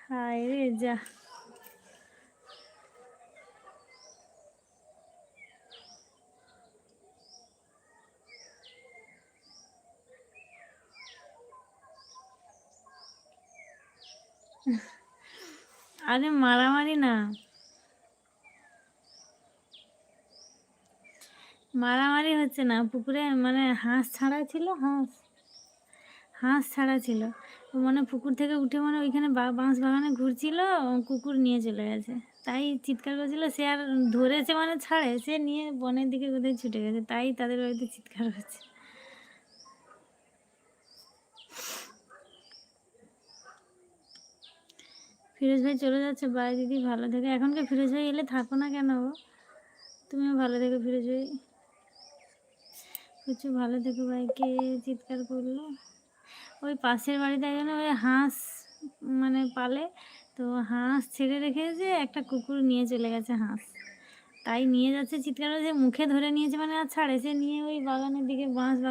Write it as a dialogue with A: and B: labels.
A: হায় রে যা। আরে মারামারি না, মারামারি হচ্ছে না, পুকুরে মানে হাঁস ছাড়া ছিল, হাঁস হাঁস ছাড়া ছিল। ও মানে পুকুর থেকে উঠে মানে ওইখানে বাঁশ বাগানে ঘুরছিল, কুকুর নিয়ে চলে গেছে। তাই চিৎকার করছিল, সে আর ধরেছে মানে ছাড়ে, সে নিয়ে বনের দিকে কোথায় ছুটে গেছে, তাই তাদের বাড়িতে চিৎকার করছে। ফিরোজ ভাই চলে যাচ্ছে, বাই দিদি, ভালো থেকে। এখনকার ফিরোজ ভাই এলে থাকো না কেন গো? তুমিও ভালো থেকো ফিরোজ ভাই। কিছু ভালো থেকো ভাইকে চিৎকার করলো। ওই পাশের বাড়িতে একজন ওই হাঁস মানে পালে, তো হাঁস ছেড়ে রেখেছে, একটা কুকুর নিয়ে চলে গেছে হাঁস, তাই নিয়ে যাচ্ছে চিৎকার করে, যে মুখে ধরে নিয়েছে মানে আর ছাড়ে, সে নিয়ে ওই বাগানের দিকে বাঁশ বাগান